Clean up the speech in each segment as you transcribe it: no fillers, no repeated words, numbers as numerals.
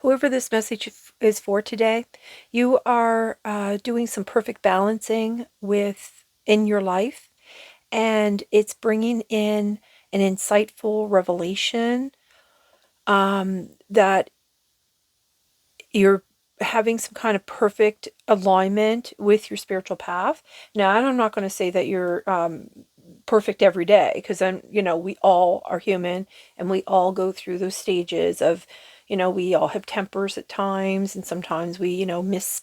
Whoever this message is for today, you are doing some perfect balancing in your life, and it's bringing in an insightful revelation that you're having some kind of perfect alignment with your spiritual path. Now, I'm not going to say that you're perfect every day, because we all are human, and we all go through those stages of, we all have tempers at times, and sometimes we, misspeak,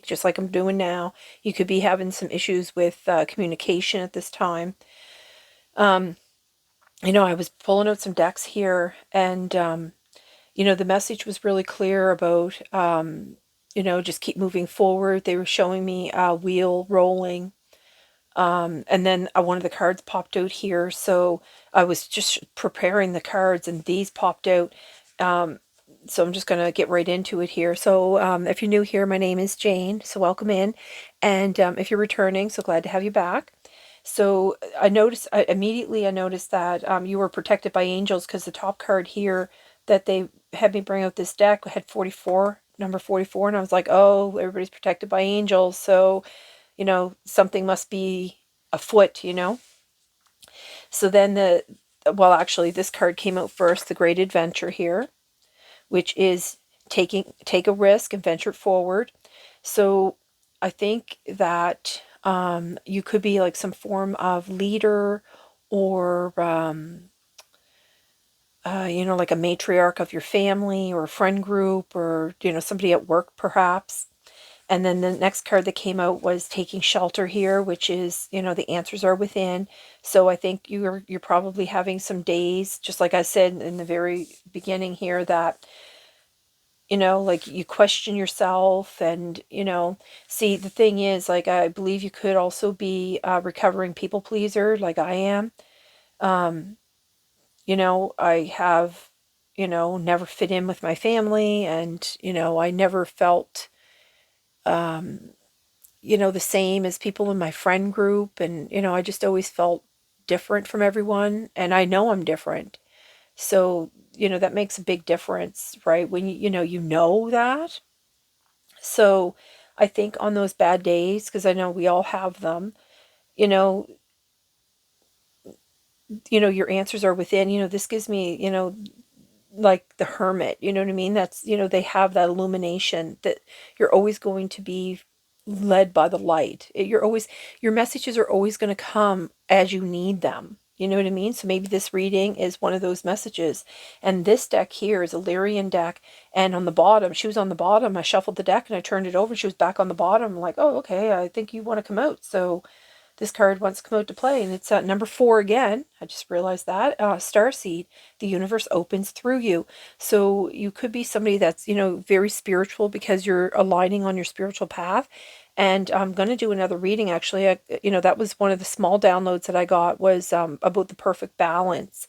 just like I'm doing now. You could be having some issues with communication at this time. Um, I was pulling out some decks here, and the message was really clear about, just keep moving forward. They were showing me a wheel rolling. And then one of the cards popped out here. So I was just preparing the cards, and these popped out. So I'm just going to get right into it here. So if you're new here, my name is Jane. So welcome in. And if you're returning, so glad to have you back. So immediately I noticed that you were protected by angels, because the top card here that they had me bring out this deck had 44, number 44. And I was like, oh, everybody's protected by angels. So, something must be afoot. So then actually this card came out first, the Great Adventure here, which is take a risk and venture forward. So I think that you could be like some form of leader, or like a matriarch of your family or a friend group, or somebody at work perhaps. And then the next card that came out was taking shelter here, which is, the answers are within. So I think you're probably having some days, just like I said in the very beginning here, that, like you question yourself. And, see, the thing is, like, I believe you could also be a recovering people pleaser, like I am. Um, I have, never fit in with my family, and, I never felt, the same as people in my friend group. And, I just always felt different from everyone. And I know I'm different. So, that makes a big difference, right? When you know that. So I think on those bad days, because I know we all have them, you know, your answers are within. This gives me, like the hermit, you know what I mean? That's, they have that illumination that you're always going to be led by the light. Your messages are always going to come as you need them. You know what I mean? So maybe this reading is one of those messages. And this deck here is a Lyrian deck. And on the bottom, she was on the bottom. I shuffled the deck and I turned it over. She was back on the bottom. I'm like, oh, okay, I think you want to come out. So this card wants to come out to play, and it's at number 4 again. I just realized that. Starseed, the universe opens through you. So you could be somebody that's, very spiritual, because you're aligning on your spiritual path. And I'm going to do another reading, actually. That was one of the small downloads that I got, was about the perfect balance.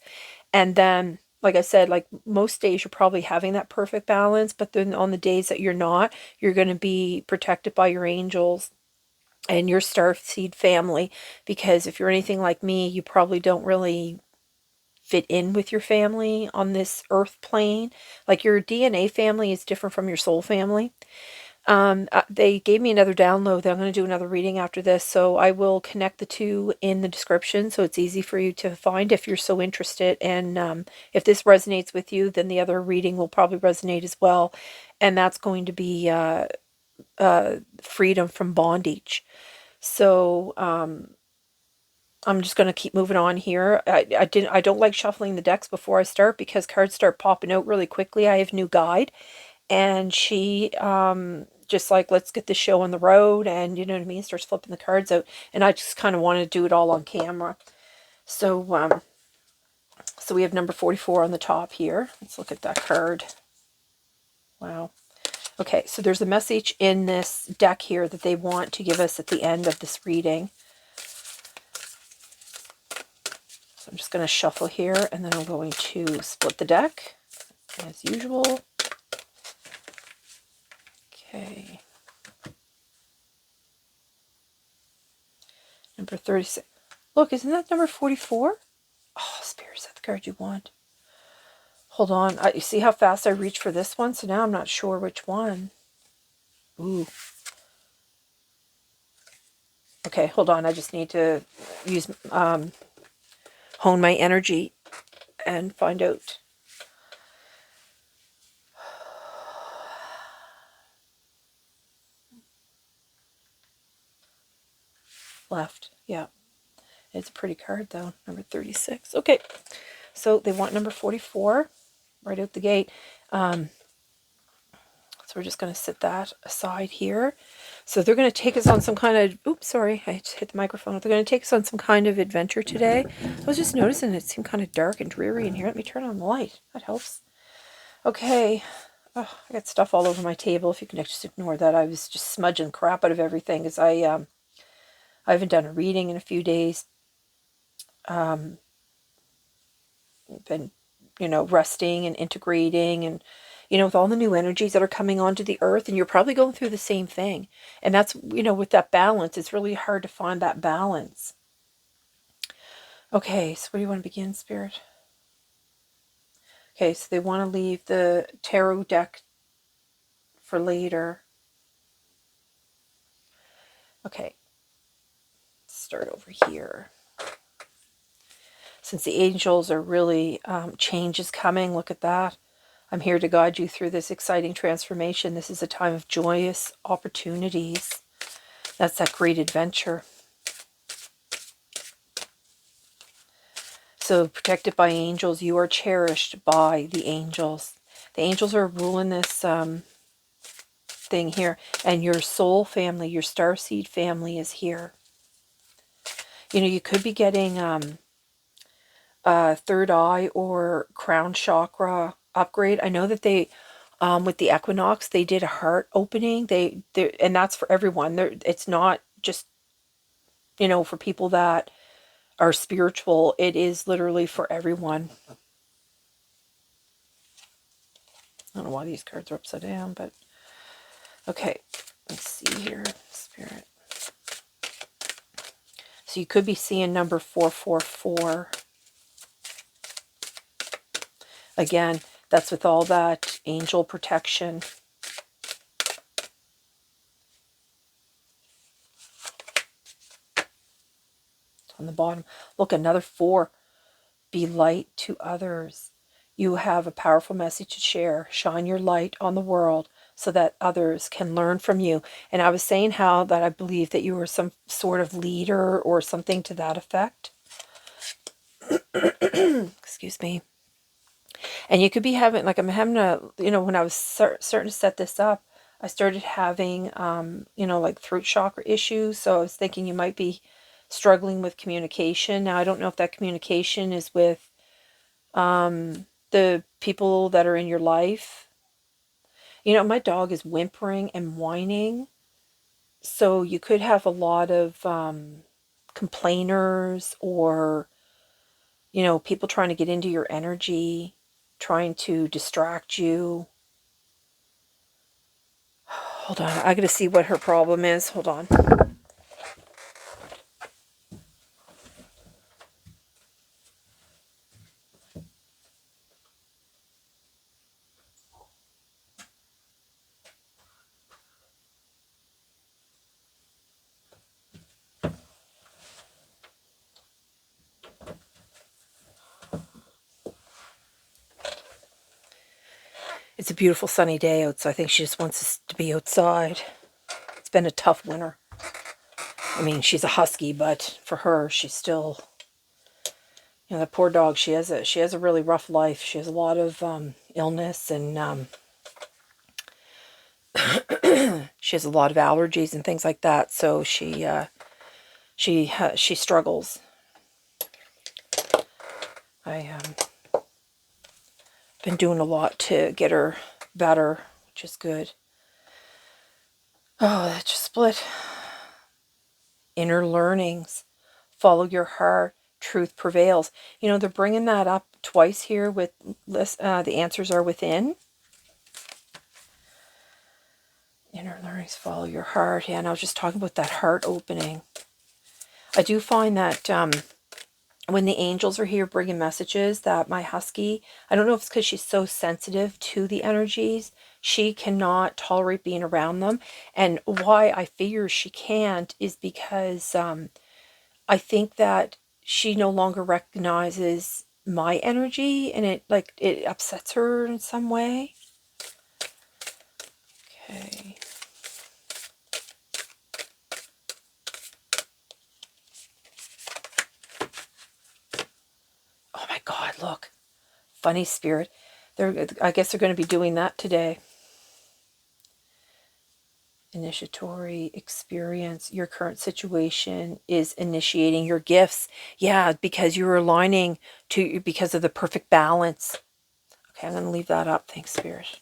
And then, like I said, like most days you're probably having that perfect balance, but then on the days that you're not, you're going to be protected by your angels and your starseed family. Because if you're anything like me, you probably don't really fit in with your family on this earth plane. Like, your DNA family is different from your soul family. They gave me another download. I'm going to do another reading after this, so I will connect the two in the description, so it's easy for you to find if you're so interested. And if this resonates with you, then the other reading will probably resonate as well. And that's going to be freedom from bondage. So I'm just going to keep moving on here. I don't like shuffling the decks before I start, because cards start popping out really quickly. I have new guide, and she just like, let's get this show on the road, and you know what I mean, starts flipping the cards out, and I just kind of want to do it all on camera. So so we have number 44 on the top here. Let's look at that card. Wow. Okay, so there's a message in this deck here that they want to give us at the end of this reading. So I'm just going to shuffle here, and then I'm going to split the deck as usual. Okay. Number 36. Look, isn't that number 44? Oh, Spirit, is that the card you want? Hold on. You see how fast I reach for this one? So now I'm not sure which one. Ooh. Okay, hold on. I just need to use hone my energy and find out. Left. Yeah. It's a pretty card though. Number 36. Okay. So they want number 44 right out the gate. So we're just going to set that aside here. So they're going to take us on some kind of, oops, sorry, I hit the microphone. They're going to take us on some kind of adventure today. I was just noticing it seemed kind of dark and dreary in here. Let me turn on the light. That helps. Okay. Oh, I got stuff all over my table. If you can just ignore that. I was just smudging crap out of everything because I haven't done a reading in a few days. Been, resting and integrating and, with all the new energies that are coming onto the earth, and you're probably going through the same thing. And that's, with that balance, it's really hard to find that balance. Okay, so where do you want to begin, Spirit? Okay, so they want to leave the tarot deck for later. Okay, start over here. Since the angels are really, change is coming, look at that. I'm here to guide you through this exciting transformation. This is a time of joyous opportunities. That's that great adventure. So protected by angels, you are cherished by the angels. The angels are ruling this thing here. And your soul family, your starseed family is here. You could be getting a third eye or crown chakra upgrade. I know that they, with the equinox, they did a heart opening. And that's for everyone. It's not just, for people that are spiritual. It is literally for everyone. I don't know why these cards are upside down, but okay. Let's see here, Spirit. So you could be seeing number 444. Again, that's with all that angel protection. On the bottom, look, another 4. Be light to others. You have a powerful message to share. Shine your light on the world so that others can learn from you. And I was saying how that I believe that you were some sort of leader or something to that effect. Excuse me. And you could be having, like I'm having a, when I was starting to set this up, I started having, like throat chakra issues. So I was thinking you might be struggling with communication. Now, I don't know if that communication is with the people that are in your life. My dog is whimpering and whining. So you could have a lot of complainers or, people trying to get into your energy, trying to distract you. Hold on. I got to see what her problem is. Hold on. It's a beautiful sunny day out, so I think she just wants us to be outside. It's been a tough winter. I mean, she's a husky, but for her, she's still, that poor dog, she has a really rough life. She has a lot of illness, and she has a lot of allergies and things like that. So she struggles. I been doing a lot to get her better, which is good. Oh, that just split. Inner learnings. Follow your heart. Truth prevails. They're bringing that up twice here with the answers are within. Inner learnings, follow your heart. Yeah, and I was just talking about that heart opening. I do find that when the angels are here bringing messages, that my husky, I don't know if it's because she's so sensitive to the energies, she cannot tolerate being around them. And why I figure she can't is because I think that she no longer recognizes my energy, and it upsets her in some way. Okay. Oh my God, look. Funny spirit. I guess they're going to be doing that today. Initiatory experience. Your current situation is initiating your gifts. Yeah, because you're aligning because of the perfect balance. Okay, I'm going to leave that up. Thanks, Spirit.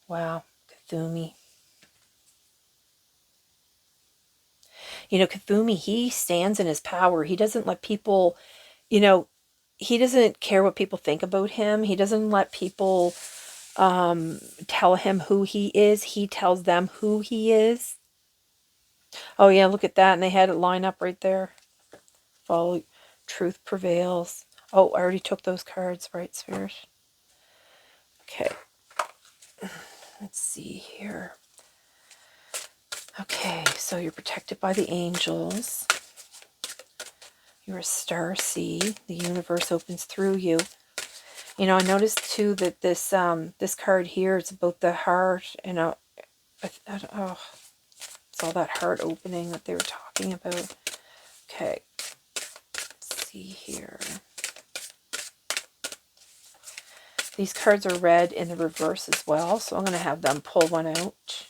Wow, Cthulhu. You know, Cthulhu, he stands in his power. He doesn't let people, you know, he doesn't care what people think about him. He doesn't let people tell him who he is. He tells them who he is. Oh yeah, look at that. And they had it line up right there. Follow, truth prevails. Oh, I already took those cards, right, Spirit? Okay. Let's see here. Okay, so you're protected by the angels. You're a star seed. The universe opens through you. You know, I noticed too that this card here, it's about the heart, and oh, it's all that heart opening that they were talking about. Okay, let's see here. These cards are red in the reverse as well, so I'm going to have them pull one out.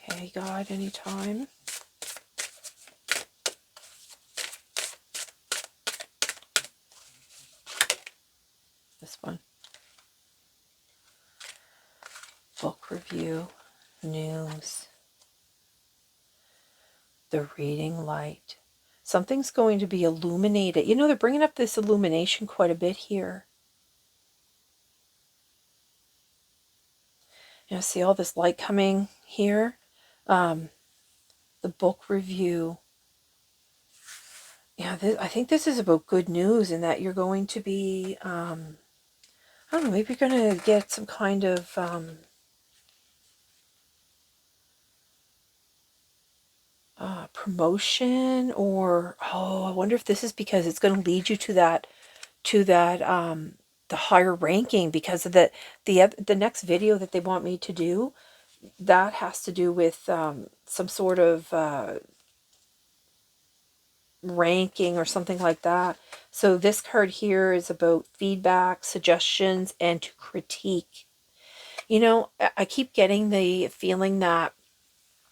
Okay, God, anytime. This one. Book review, news, the reading light. Something's going to be illuminated. You know, they're bringing up this illumination quite a bit here. You know, see all this light coming here? The book review. Yeah, I think this is about good news, in that you're going to be, I don't know, maybe you're going to get some kind of promotion, or, oh, I wonder if this is because it's going to lead you to that the higher ranking, because of the next video that they want me to do, that has to do with some sort of ranking or something like that. So this card here is about feedback, suggestions, and to critique. You know, I keep getting the feeling that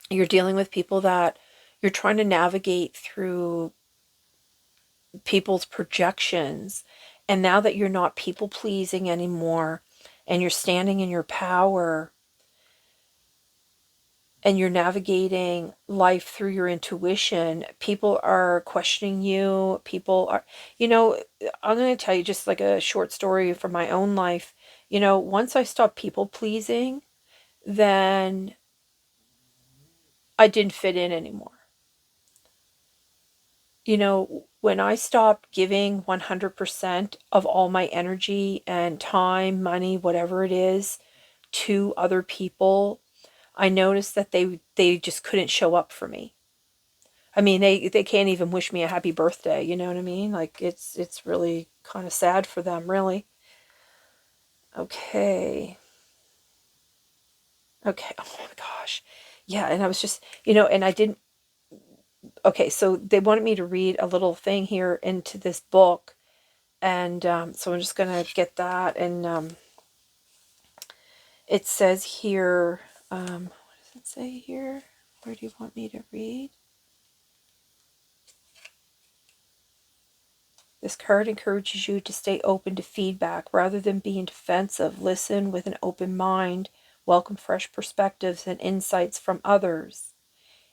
you're dealing with people that you're trying to navigate through people's projections. And now that you're not people pleasing anymore, and you're standing in your power, and you're navigating life through your intuition, people are questioning you. People are, you know, I'm going to tell you just like a short story from my own life. You know, once I stopped people pleasing, then I didn't fit in anymore. You know, when I stopped giving 100% of all my energy and time, money, whatever it is, to other people, I noticed that they just couldn't show up for me. I mean, they can't even wish me a happy birthday, you know what I mean? Like, it's really kind of sad for them, really. Okay. Okay. Oh my gosh. Yeah, and I was just, you know, and I didn't. Okay, so they wanted me to read a little thing here into this book, and so I'm just gonna get that. And it says here, what does it say here? Where do you want me to read? This card encourages you to stay open to feedback rather than being defensive. Listen with an open mind. Welcome fresh perspectives and insights from others.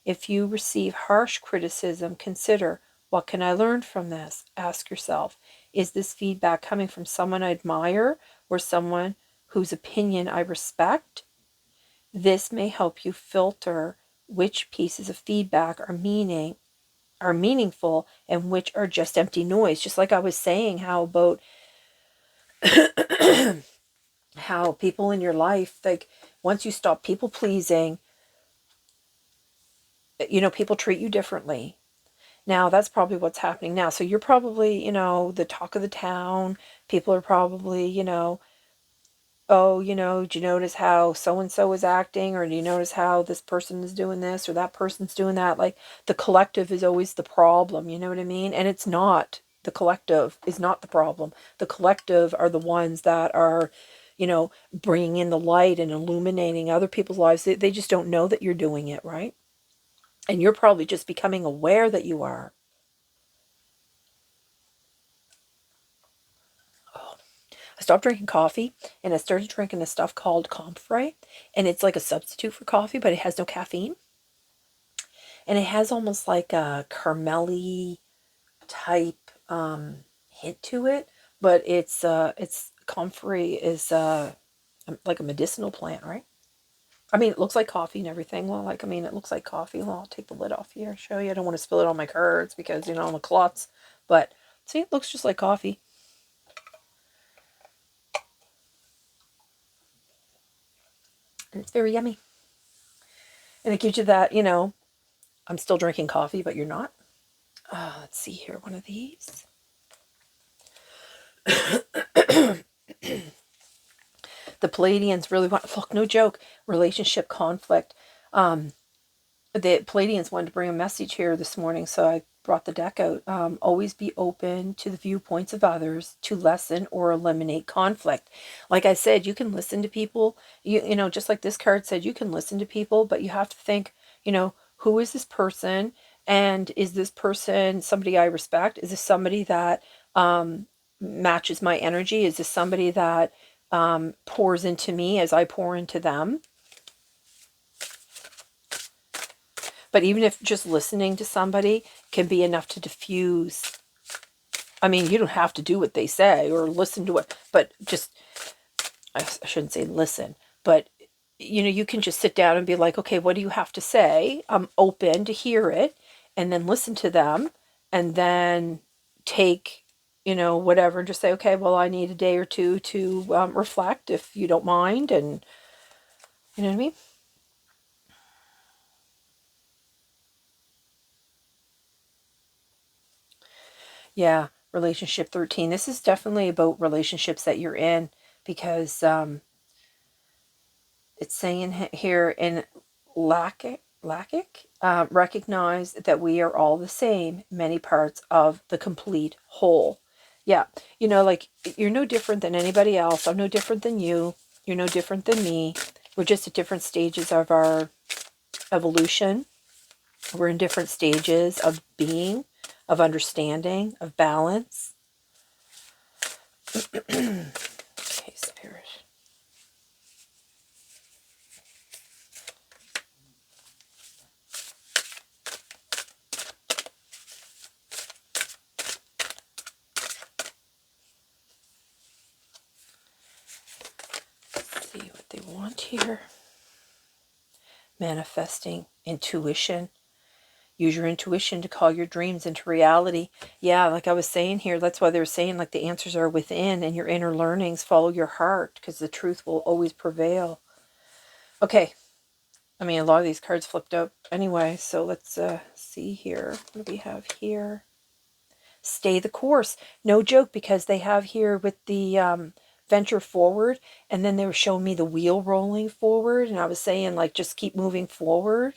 If you receive harsh criticism, consider, what can I learn from this? Ask yourself, is this feedback coming from someone I admire or someone whose opinion I respect? This may help you filter which pieces of feedback are are meaningful and which are just empty noise. Just like I was saying, how about how people in your life, like once you stop people pleasing, people treat you differently. Now that's probably what's happening now. So you're probably, the talk of the town. People are probably, oh, do you notice how so and so is acting? Or do you notice how this person is doing this or that person's doing that? Like the collective is always the problem, you know what I mean? And it's not. The collective is not the problem. The collective are the ones that are, bringing in the light and illuminating other people's lives. They just don't know that you're doing it, right? And you're probably just becoming aware that you are. I stopped drinking coffee and I started drinking this stuff called Comfrey, and it's like a substitute for coffee, but it has no caffeine. And it has almost like a caramelly type hint to it, but it's comfrey is like a medicinal plant, right? I mean, it looks like coffee and everything. Well, it looks like coffee. Well, I'll take the lid off here and show you. I don't want to spill it on my cards because, I'm a klutz. But see, it looks just like coffee. And it's very yummy. And it gives you that, I'm still drinking coffee, but you're not. Let's see here, one of these. The Palladians really want, look, no joke, relationship conflict. The Palladians wanted to bring a message here this morning, so I brought the deck out. Always be open to the viewpoints of others to lessen or eliminate conflict. Like I said, you can listen to people. Just like this card said, you can listen to people, but you have to think, who is this person? And is this person somebody I respect? Is this somebody that matches my energy? Is this somebody that pours into me as I pour into them? But even if just listening to somebody can be enough to diffuse, you don't have to do what they say or listen to it, but just, I shouldn't say listen, but you can just sit down and be like, okay, what do you have to say? I'm open to hear it, and then listen to them, and then take, whatever, and just say, okay, well, I need a day or two to reflect, if you don't mind, and you know what I mean? Yeah, relationship 13. This is definitely about relationships that you're in, because it's saying here in Lakic, recognize that we are all the same, many parts of the complete whole. Yeah, like you're no different than anybody else. I'm no different than you. You're no different than me. We're just at different stages of our evolution. We're in different stages of being, of understanding, of balance. Okay, Spirit. Let's see what they want here. Manifesting intuition. Use your intuition to call your dreams into reality. Yeah, like I was saying here, that's why they're saying like the answers are within and your inner learnings. Follow your heart because the truth will always prevail. Okay. A lot of these cards flipped out anyway, so let's see here. What do we have here? Stay the course. No joke, because they have here with the venture forward, and then they were showing me the wheel rolling forward, and I was saying like just keep moving forward.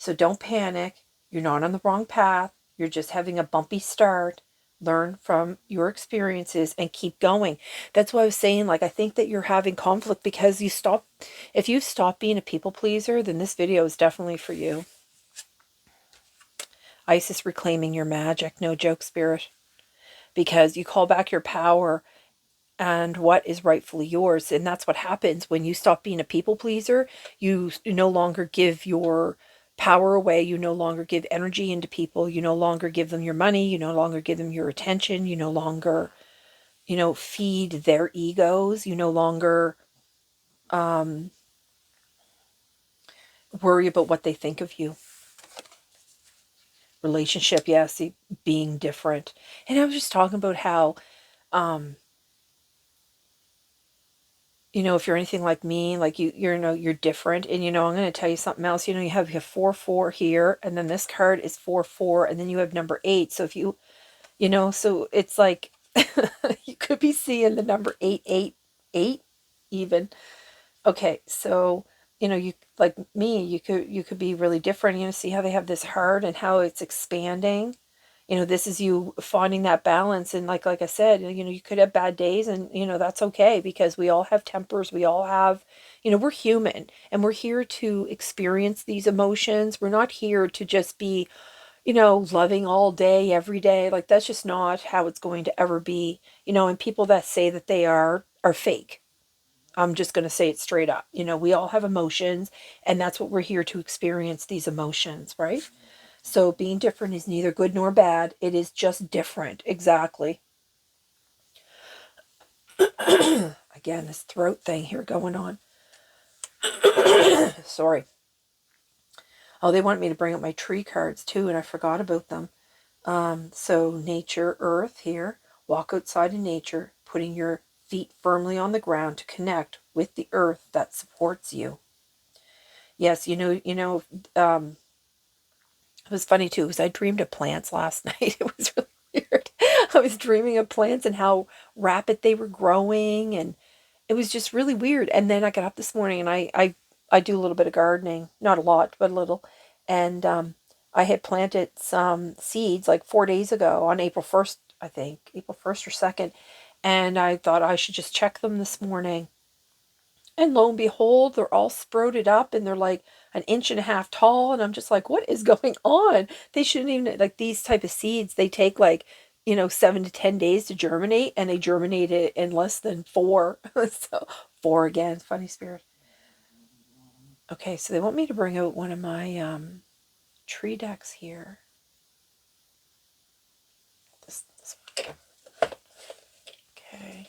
So don't panic. You're not on the wrong path. You're just having a bumpy start. Learn from your experiences and keep going. That's why I was saying, like, I think that you're having conflict because if you stop being a people pleaser, then this video is definitely for you. Isis reclaiming your magic. No joke, Spirit. Because you call back your power and what is rightfully yours. And that's what happens when you stop being a people pleaser. You no longer give your power away. You no longer give energy into people. You no longer give them your money. You no longer give them your attention. You no longer, feed their egos. You no longer worry about what they think of you. Relationship, yeah, see, being different. And I was just talking about how, um, if you're anything like me, like you're different. And I'm going to tell you something else. You have 4 4 here, and then this card is 4 4, and then you have number 8. So if so it's like you could be seeing the number 8 8 8 even. Okay, so you like me, you could be really different. See how they have this heart and how it's expanding. This is you finding that balance, and like I said, you could have bad days, and that's okay, because we all have tempers. We all have, we're human, and we're here to experience these emotions. We're not here to just be, loving all day, every day. Like, that's just not how it's going to ever be. And people that say that they are fake. I'm just going to say it straight up. We all have emotions, and that's what we're here to experience, these emotions, right? So being different is neither good nor bad. It is just different. Exactly. Again, this throat thing here going on. Sorry. Oh, they want me to bring up my tree cards too, and I forgot about them. So nature, earth here. Walk outside in nature, putting your feet firmly on the ground to connect with the earth that supports you. Yes, it was funny too, because I dreamed of plants last night. It was really weird. I was dreaming of plants and how rapid they were growing, and it was just really weird. And then I got up this morning, and I do a little bit of gardening, not a lot, but a little. And I had planted some seeds like 4 days ago on April 1st, I think, April 1st or 2nd. And I thought I should just check them this morning. And lo and behold, they're all sprouted up, and they're like an inch and a half tall. And I'm just like, what is going on? They shouldn't even, like, these type of seeds, they take like, 7 to 10 days to germinate, and they germinated in less than 4. So 4 again, funny spirit. Okay, so they want me to bring out one of my tree decks here. This one. Okay.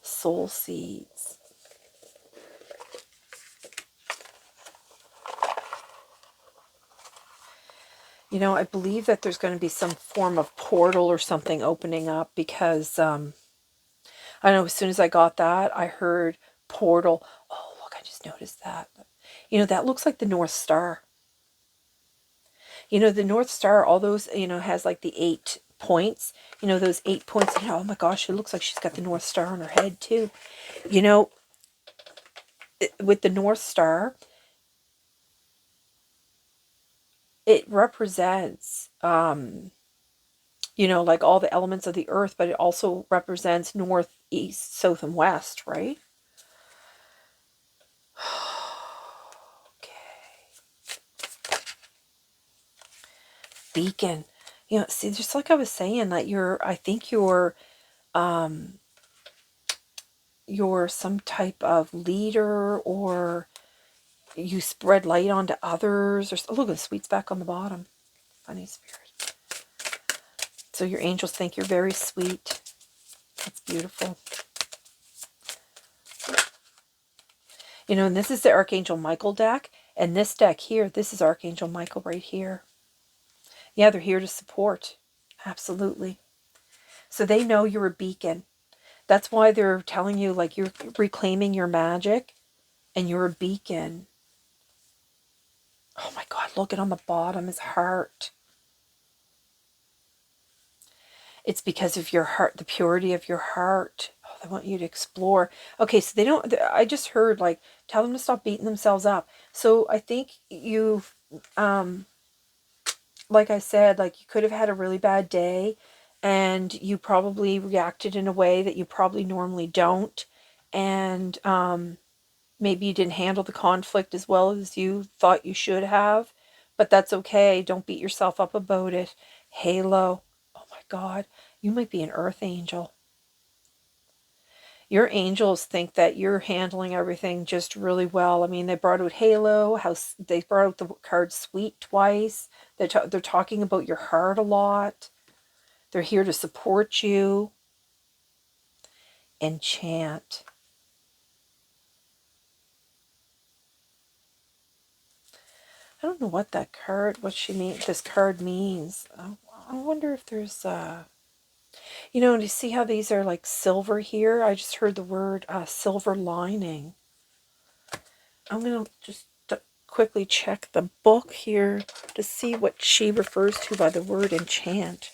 Soul seeds. I believe that there's going to be some form of portal or something opening up, because I know as soon as I got that, I heard portal. Oh, look, I just noticed that. That looks like the North Star. The North Star, all those, has like the 8 points. Those 8 points. Oh my gosh, it looks like she's got the North Star on her head too. You know, with the North Star, it represents, like all the elements of the earth, but it also represents north, east, south, and west, right? Okay. Beacon. See, just like I was saying, that I think you're some type of leader, or you spread light onto others, or oh, look, the sweet's back on the bottom. Funny spirit. So your angels think you're very sweet. That's beautiful. And this is the Archangel Michael deck, and this deck here, this is Archangel Michael right here. Yeah, they're here to support. Absolutely. So they know you're a beacon. That's why they're telling you, like, you're reclaiming your magic, and you're a beacon. Oh my God, look at on the bottom, his heart. It's because of your heart, the purity of your heart. Oh, they want you to explore. Okay, so I just heard, like, tell them to stop beating themselves up. So I think you've, like I said, like, you could have had a really bad day, and you probably reacted in a way that you probably normally don't. And maybe you didn't handle the conflict as well as you thought you should have, but that's okay. Don't beat yourself up about it. Halo. Oh my God, you might be an earth angel. Your angels think that you're handling everything just really well. I mean, they brought out Halo, they brought out the card Sweet twice. They're talking about your heart a lot. They're here to support you. Enchant. I don't know what that card, this card means. I wonder if there's, you know, to see how these are like silver here. I just heard the word silver lining. I'm going to just quickly check the book here to see what she refers to by the word enchant.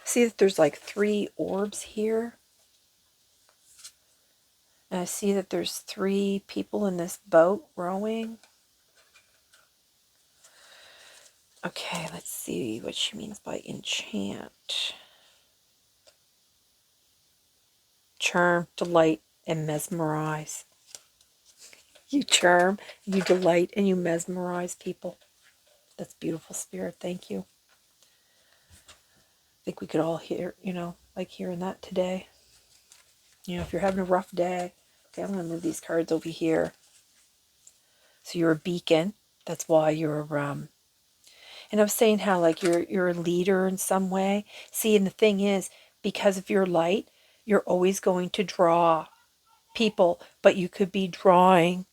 See that there's like 3 orbs here. And I see that there's 3 people in this boat rowing. Okay, let's see what she means by enchant. Charm, delight, and mesmerize. You charm, you delight, and you mesmerize people. That's beautiful, Spirit. Thank you. I think we could all hear, you know, like hearing that today. You know, if you're having a rough day, okay, I'm going to move these cards over here. So you're a beacon. That's why you're, and I was saying how like you're a leader in some way. See, and the thing is, because of your light, you're always going to draw people, but you could be drawing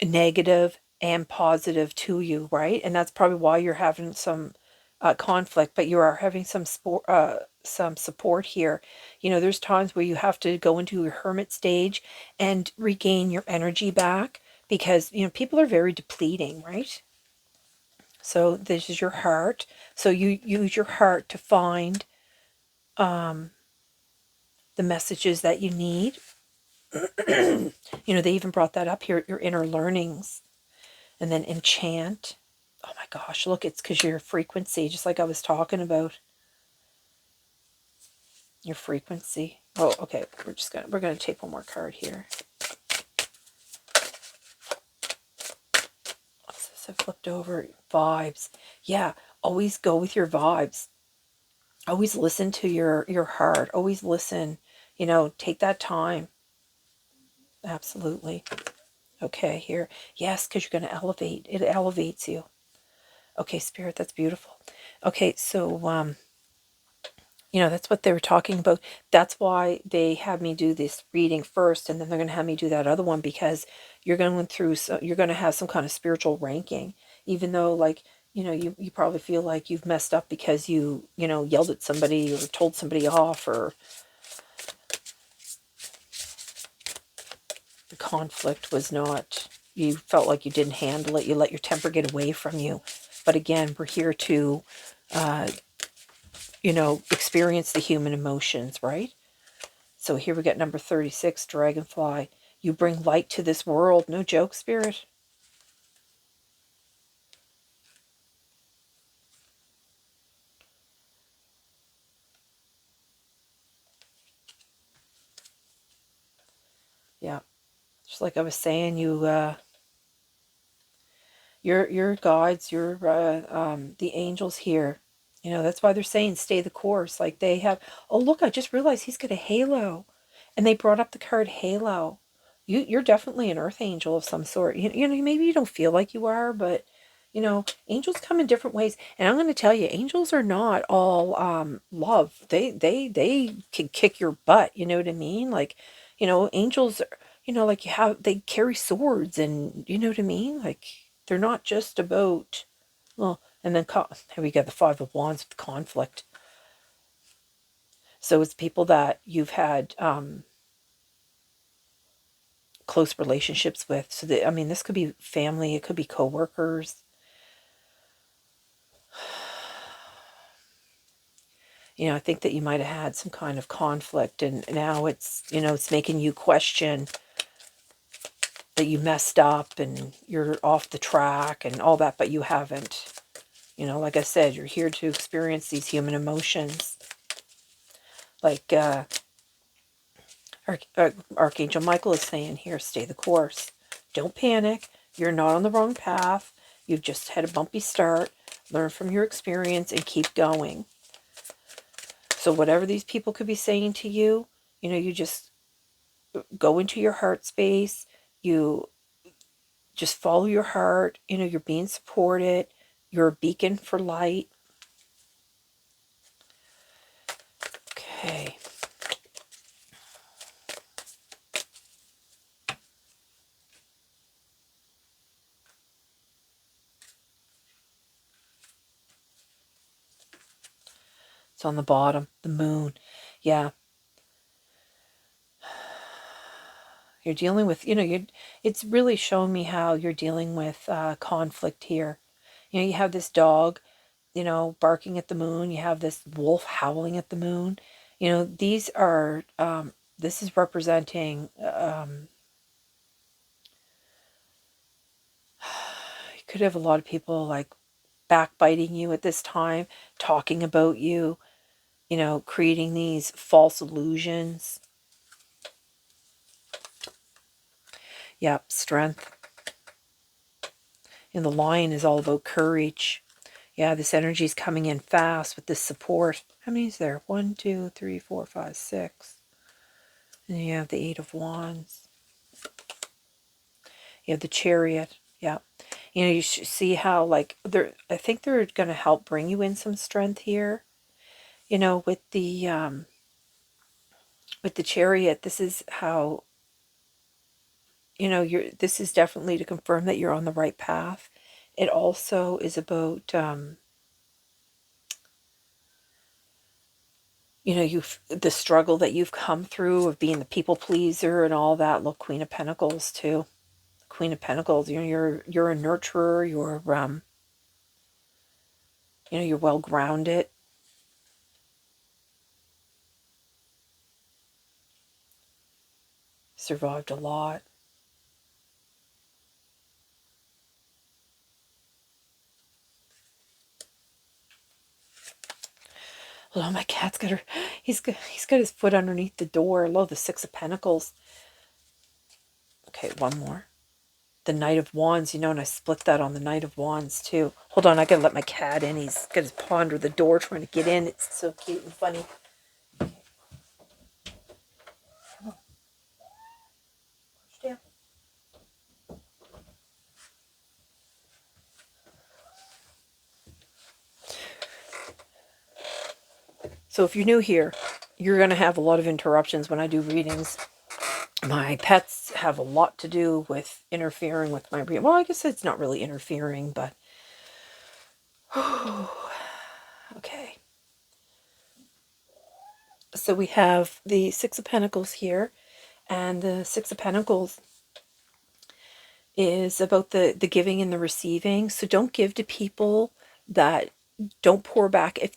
negative and positive to you, right? And that's probably why you're having some conflict, but you are having some support here. You know, there's times where you have to go into your hermit stage and regain your energy back because, you know, people are very depleting, right? So this is your heart. So you use your heart to find the messages that you need. You know, they even brought that up here, your inner learnings. And then enchant. Oh my gosh, look, it's because your frequency, just like I was talking about. Your frequency. Oh, okay. We're gonna take one more card here. What's this? I flipped over. Vibes. Yeah, always go with your vibes. Always listen to your heart. Always listen. You know, take that time. Absolutely. Okay, here. Yes, because you're going to elevate. It elevates you. Okay, Spirit, that's beautiful. Okay, so, you know, that's what they were talking about. That's why they had me do this reading first, and then they're going to have me do that other one, because you're going through, so you're going to have some kind of spiritual ranking, even though, like, you know, you probably feel like you've messed up because you know, yelled at somebody or told somebody off, or the conflict was not, you felt like you didn't handle it, you let your temper get away from you. But again, we're here to, you know, experience the human emotions, right? So here we got number 36, Dragonfly. You bring light to this world. No joke, Spirit. Yeah. Just like I was saying, your guides, the angels here. You know, that's why they're saying stay the course. Like they have, oh look, I just realized he's got a halo. And they brought up the card halo. You're definitely an earth angel of some sort. You know, maybe you don't feel like you are, but you know, angels come in different ways. And I'm going to tell you, angels are not all love. They can kick your butt. You know what I mean? Like, you know, angels are, you know, like they carry swords, and you know what I mean? Like they're not just about, well, and then here we got the 5 of Wands with conflict. So it's people that you've had close relationships with. So that, I mean, this could be family, it could be coworkers. You know, I think that you might have had some kind of conflict, and now it's, you know, it's making you question that you messed up and you're off the track and all that, but you haven't. You know, like I said, you're here to experience these human emotions. Like Archangel Michael is saying here, stay the course. Don't panic. You're not on the wrong path. You've just had a bumpy start. Learn from your experience and keep going. So whatever these people could be saying to you, you know, you just go into your heart space. You just follow your heart. You know, you're being supported. You're a beacon for light. Okay. It's on the bottom, the moon. Yeah. You're dealing with, it's really showing me how you're dealing with conflict here. You have this dog, barking at the moon. You have this wolf howling at the moon. These are, this is representing, you could have a lot of people like backbiting you at this time, talking about you, creating these false illusions. Yep, strength. And the lion is all about courage. Yeah, this energy is coming in fast with this support. How many is there? 1, 2, 3, 4, 5, 6. And then you have the Eight of Wands. You have the Chariot. Yeah. You should see how, like, I think they're going to help bring you in some strength here. With the Chariot, this is how, this is definitely to confirm that you're on the right path. It also is about, the struggle that you've come through of being the people pleaser and all that. Look, Queen of Pentacles too. Queen of Pentacles, you're a nurturer, you're well grounded. Survived a lot. Oh, my cat's got he's got his foot underneath the door. I love the Six of Pentacles. Okay, one more. The Knight of Wands, and I split that on the Knight of Wands too. Hold on, I gotta let my cat in. He's got his paw under the door trying to get in. It's so cute and funny. Come on. Push down. So if you're new here, you're going to have a lot of interruptions when I do readings. My pets have a lot to do with interfering with my reading. Well, I guess it's not really interfering, but... Okay. So we have the Six of Pentacles here, and the Six of Pentacles is about the giving and the receiving. So don't give to people that don't pour back. If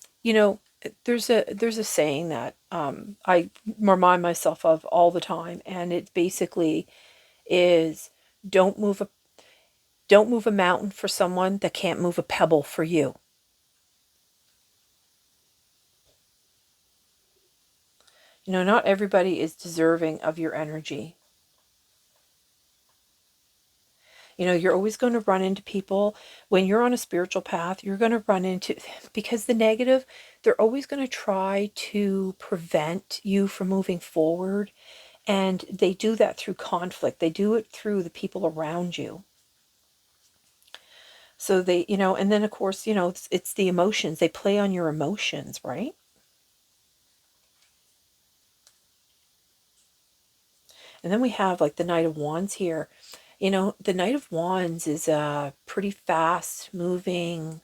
there's a saying that I remind myself of all the time, and it basically is don't move a mountain for someone that can't move a pebble for you. Not everybody is deserving of your energy. You're always going to run into people when you're on a spiritual path. You're going to run into, because the negative, they're always going to try to prevent you from moving forward. And they do that through conflict. They do it through the people around you. So they, and then of course, it's the emotions. They play on your emotions, right? And then we have like the Knight of Wands here. The Knight of Wands is a pretty fast moving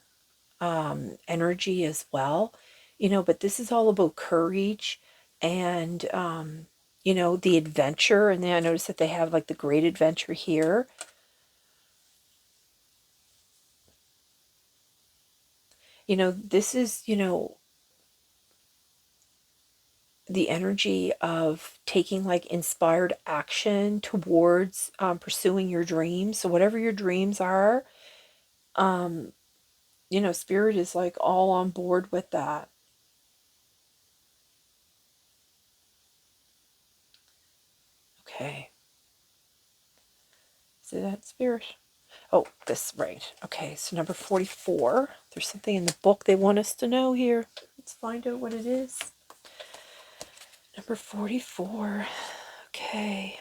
energy as well, but this is all about courage and, the adventure. And then I noticed that they have like the Great Adventure here. This is, the energy of taking like inspired action towards pursuing your dreams. So whatever your dreams are, Spirit is like all on board with that. Okay. Is it that, Spirit? Oh, this, right. Okay, so number 44. There's something in the book they want us to know here. Let's find out what it is. Number 44. Okay.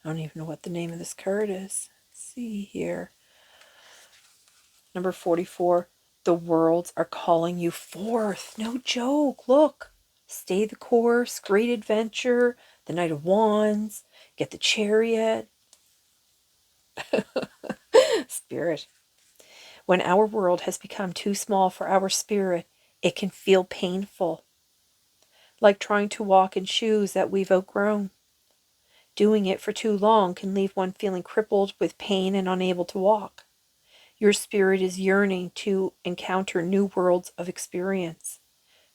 I don't even know what the name of this card is. Let's see here. Number 44. The worlds are calling you forth. No joke. Look. Stay the course. Great adventure. The Knight of Wands. Get the Chariot. Spirit. When our world has become too small for our spirit, it can feel painful, like trying to walk in shoes that we've outgrown. Doing it for too long can leave one feeling crippled with pain and unable to walk. Your spirit is yearning to encounter new worlds of experience.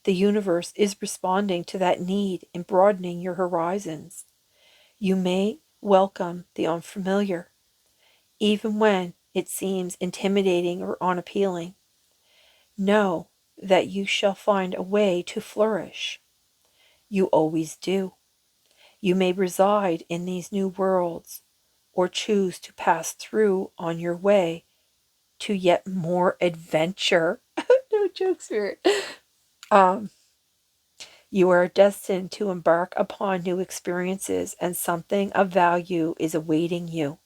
The universe is responding to that need in broadening your horizons. You may welcome the unfamiliar, even when it seems intimidating or unappealing. Know that you shall find a way to flourish. You always do. You may reside in these new worlds or choose to pass through on your way to yet more adventure. No joke, Spirit. Um, you are destined to embark upon new experiences, and something of value is awaiting you.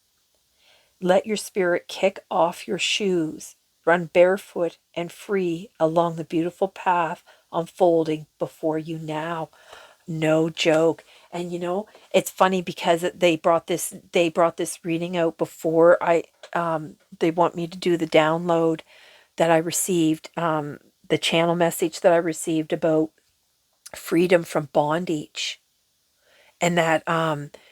Let your spirit kick off your shoes, run barefoot and free along the beautiful path unfolding before you now. No joke. And it's funny because they brought this reading out before they want me to do the download that I received, the channel message that I received about freedom from bondage, and that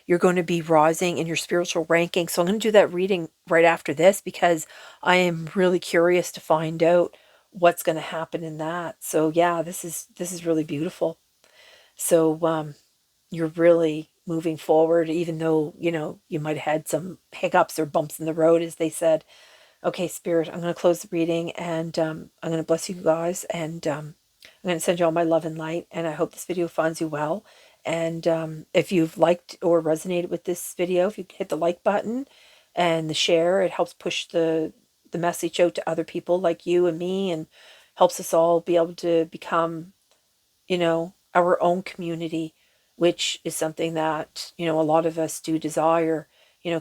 you're going to be rising in your spiritual ranking. So I'm going to do that reading right after this because I am really curious to find out what's going to happen in that. So yeah, this is really beautiful. So you're really moving forward, even though you might have had some hiccups or bumps in the road, as they said. Okay, Spirit, I'm going to close the reading, and I'm going to bless you guys, and I'm going to send you all my love and light, and I hope this video finds you well. And if you've liked or resonated with this video, if you hit the like button and the share, it helps push the message out to other people like you and me, and helps us all be able to become, our own community, which is something that, a lot of us do desire,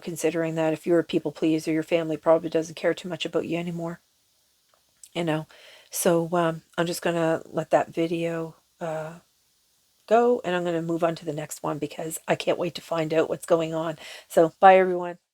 considering that if you're a people pleaser, your family probably doesn't care too much about you anymore, you know. So I'm just going to let that video go, and I'm going to move on to the next one because I can't wait to find out what's going on. So bye, everyone.